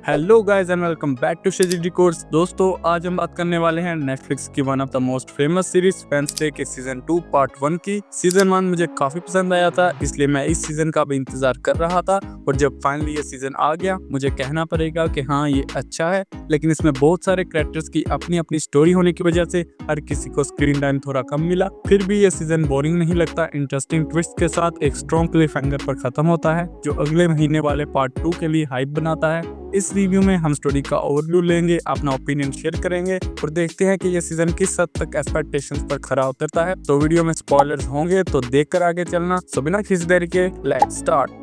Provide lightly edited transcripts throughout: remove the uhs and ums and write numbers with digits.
Hello guys and welcome back to शेजी course. दोस्तों, आज हम बात करने वाले हैं नेटफ्लिक्स की one of the most famous series Wednesday के सीजन 2 पार्ट 1 की। सीजन 1 मुझे काफी पसंद आया था, इसलिए मैं इस सीजन का भी इंतजार कर रहा था। और जब फाइनली ये सीजन आ गया, मुझे कहना पड़ेगा कि हाँ, ये अच्छा है। लेकिन इसमें बहुत सारे कैरेक्टर्स की अपनी अपनी स्टोरी होने की वजह से हर किसी को स्क्रीन टाइम थोड़ा कम मिला। फिर भी ये सीजन बोरिंग नहीं लगता। इंटरेस्टिंग ट्विस्ट के साथ एक स्ट्रॉन्ग क्लिफ हैंगर पर खत्म होता है, जो अगले महीने वाले पार्ट 2 के लिए हाइप बनाता है। इस रिव्यू में हम स्टोरी का ओवरव्यू लेंगे, अपना ओपिनियन शेयर करेंगे और देखते हैं कि ये सीजन किस हद तक एक्सपेक्टेशंस पर खरा उतरता है। तो वीडियो में स्पॉयलर्स होंगे, तो देखकर आगे चलना। सो बिना किसी देरी के लेट्स स्टार्ट।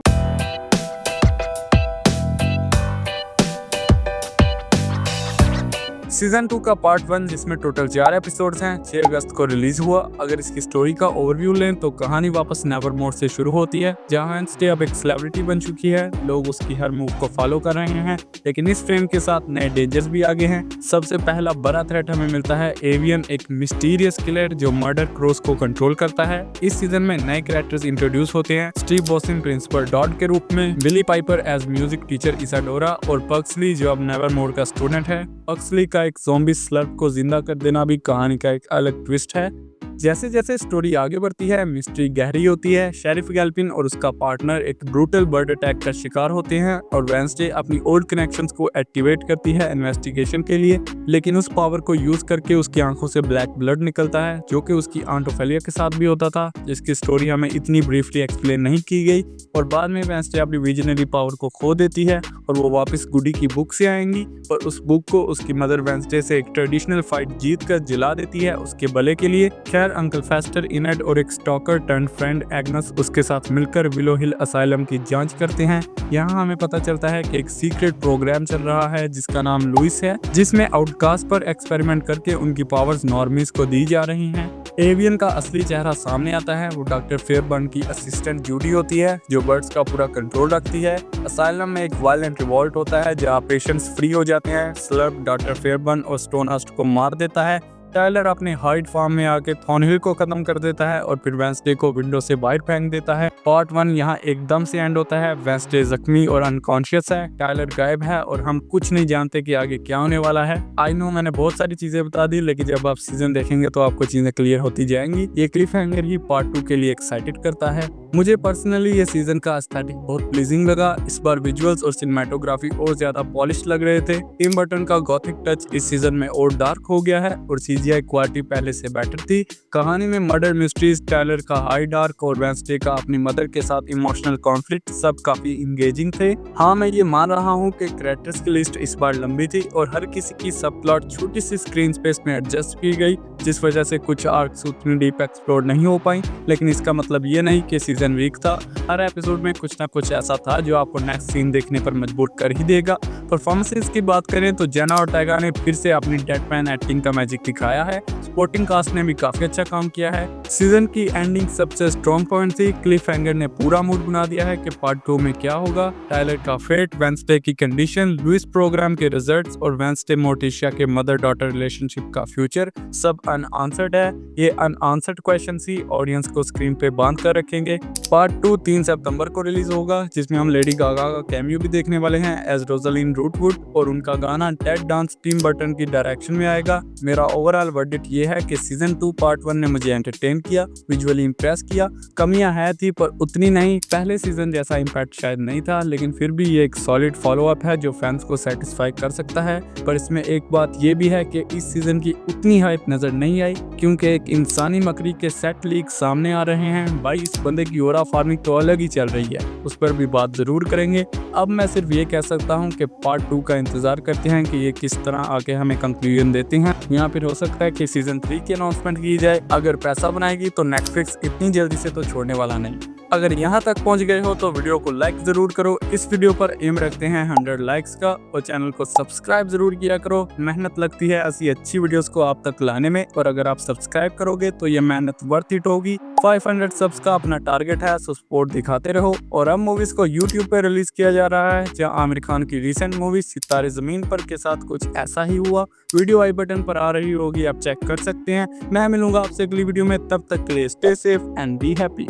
सीजन 2 का पार्ट 1, जिसमें टोटल 4 एपिसोड्स हैं, 6 अगस्त को रिलीज हुआ। अगर इसकी स्टोरी का ओवरव्यू लें तो कहानी वापस नेवरमोर से शुरू होती है, जहां वेडनेसडे अब एक सेलिब्रिटी बन चुकी है। लोग उसकी हर मूव को फॉलो कर रहे हैं, लेकिन इस फ्रेम के साथ नए डेंजर्स भी आगे हैं। सबसे पहला बड़ा थ्रेट हमें मिलता है एवियन, एक मिस्टीरियस किलर जो मर्डर क्रोस को कंट्रोल करता है। इस सीजन में नए कैरेक्टर्स इंट्रोड्यूस होते हैं, स्टीव बॉसिन प्रिंसिपल डॉड के रूप में, बिली पाइपर एज म्यूजिक टीचर इसाडोरा और पक्सली जो अब नेवरमोर का स्टूडेंट है। पक्सली का एक ज़ॉम्बी स्लर्प को जिंदा कर देना भी कहानी का एक अलग ट्विस्ट है। जैसे जैसे स्टोरी आगे बढ़ती है, मिस्ट्री गहरी होती है। शेरिफ गैल्पिन और उसका पार्टनर एक ब्रूटल बर्ड अटैक का शिकार होते हैं और वेडनेसडे अपनी ओल्ड कनेक्शंस को एक्टिवेट करती है इन्वेस्टिगेशन के लिए। लेकिन उस पावर को यूज करके उसकी आंखों से ब्लैक ब्लड निकलता है, जो कि उसकी आंट ओफेलिया के साथ भी होता था, जिसकी स्टोरी हमें इतनी ब्रीफली एक्सप्लेन नहीं की गई। और बाद में वेडनेसडे अपनी विजनरी पावर को खो देती है और वो वापस गुडी की बुक से आएंगी और उस बुक को उसकी मदर वेडनेसडे से एक ट्रेडिशनल फाइट जीत कर जिला देती है उसके भले के लिए। खैर, अंकल फेस्टर, इनेड और एक स्टॉकर टर्न फ्रेंड एग्नस उसके साथ मिलकर विलो हिल असाइलम की जांच करते हैं। यहाँ हमें पता चलता है कि एक सीक्रेट प्रोग्राम चल रहा है जिसका नाम लुइस है, जिसमें आउटकास्ट पर एक्सपेरिमेंट करके उनकी पावर्स नॉर्मीज को दी जा रही हैं। एवियन का असली चेहरा सामने आता है। वो डॉक्टर फेयरबर्न की असिस्टेंट जूडी होती है, जो बर्ड्स का पूरा कंट्रोल रखती है। असाइलम में एक वायलेंट रिवॉल्ट होता है, जहाँ पेशेंट्स फ्री हो जाते हैं। स्लर्प डॉक्टर फेयरबर्न और स्टोनहर्स्ट को मार देता है। टायलर अपने हाइड फार्म में आके थॉर्नहिल को खत्म कर देता है और फिर वेडनेसडे को विंडो से बाहर फेंक देता है। पार्ट 1 यहाँ एकदम से एंड होता है। वेडनेसडे जख्मी और अनकॉन्शियस है, टायलर गायब है और हम कुछ नहीं जानते कि आगे क्या होने वाला है। आई नो मैंने बहुत सारी चीजें बता दी, लेकिन जब आप सीजन देखेंगे तो आपको चीजें क्लियर होती जाएंगी। ये क्लिफ हैंगर ही पार्ट 2 के लिए एक्साइटेड करता है। मुझे पर्सनली ये सीजन का एस्थेटिक बहुत प्लीजिंग लगा। इस बार विजुअल्स और सिनेमेटोग्राफी और ज्यादा पॉलिश लग रहे थे। टिम बर्टन का गॉथिक टच इस सीजन में और डार्क हो गया है और सीजीआई क्वालिटी पहले से बेटर थी। कहानी में मर्डर मिस्ट्रीज, टायलर का हाई डार्क और वेडनेसडे का अपनी मदर के साथ इमोशनल कॉन्फ्लिक्ट सब काफी इंगेजिंग थे। हाँ, मैं ये मान रहा हूँ कि कैरेक्टर्स की लिस्ट इस बार लंबी थी और हर किसी की सब प्लॉट छोटी सी स्क्रीन स्पेस में एडजस्ट की गई, जिस वजह से कुछ आर्क्स उतनी डीप एक्सप्लोर नहीं हो पाई। लेकिन इसका मतलब ये नहीं कि सीजन वीक था। हर एपिसोड में कुछ ना कुछ ऐसा था जो आपको नेक्स्ट सीन देखने पर मजबूर कर ही देगा। परफॉर्मेंसेस की बात करें तो जेना ऑर्टेगा ने फिर से अपनी डेडमैन एक्टिंग का मैजिक दिखाया है। सपोर्टिंग कास्ट ने भी काफी अच्छा काम किया है। सीजन की एंडिंग सबसे स्ट्रॉन्ग पॉइंट थी। क्लिफ हैंगर ने पूरा मूड बना दिया है कि पार्ट 2 में क्या होगा। टायलर का फेट, वेडनेसडे की कंडीशन, लुइस प्रोग्राम के रिजल्ट्स और वेडनेसडे मोर्टिशिया के मदर डॉटर रिलेशनशिप का फ्यूचर सब अनआंसर्ड है। ये अनआंसर्ड क्वेश्चन ही ऑडियंस को स्क्रीन पे बांध कर रखेंगे। पार्ट 2 3 सितंबर को रिलीज होगा, जिसमें हम लेडी गागा का कैमियो भी देखने वाले हैं एज रोजलिन रूटवुड और उनका गाना डेड डांस टिम बर्टन की डायरेक्शन में आएगा। मेरा ओवरऑल वर्डिक्ट ये है कि सीजन 2 पार्ट 1 ने मुझे एंटरटेन किया, विजुअली इंप्रेस किया। कमियां है थी पर उतनी नहीं। पहले सीजन जैसा इम्पैक्ट शायद नहीं था, लेकिन फिर भी ये एक सॉलिड फॉलो अप है जो फैंस को सेटिस्फाई कर सकता है। पर इसमें एक बात ये भी है कि इस सीजन की उतनी हाइप नजर नहीं आई, क्योंकि एक इंसानी मकड़ी के सेट लीक सामने आ रहे हैं। भाई, इस बंदे की ओरा फार्मिंग तो अलग ही चल रही है, उस पर भी बात जरूर करेंगे। अब मैं सिर्फ ये कह सकता हूँ कि पार्ट 2 का इंतजार करते हैं कि ये किस तरह आके हमें कंक्लूजन देते हैं। यहाँ फिर हो सकता है कि सीजन 3 की अनाउंसमेंट की जाए। अगर पैसा बनाएगी तो नेटफ्लिक्स इतनी जल्दी से तो छोड़ने वाला नहीं। अगर यहाँ तक पहुँच गए हो तो वीडियो को लाइक जरूर करो। इस वीडियो पर एम रखते हैं 100 लाइक्स का और चैनल को सब्सक्राइब जरूर किया करो। मेहनत लगती है ऐसी अच्छी वीडियोस को आप तक लाने में, और अगर आप सब्सक्राइब करोगे तो ये मेहनत वर्थ इट होगी। 500 सब्स का अपना टारगेट है, सो सपोर्ट दिखाते रहो। और अब मूवीज को यूट्यूब पे रिलीज किया जा रहा है, जहाँ आमिर खान की रिसेंट मूवी सितारे जमीन पर के साथ कुछ ऐसा ही हुआ। वीडियो आई बटन पर आ रही होगी, आप चेक कर सकते हैं। मैं मिलूंगा आपसे अगली वीडियो में, तब तक के लिए stay safe and be happy.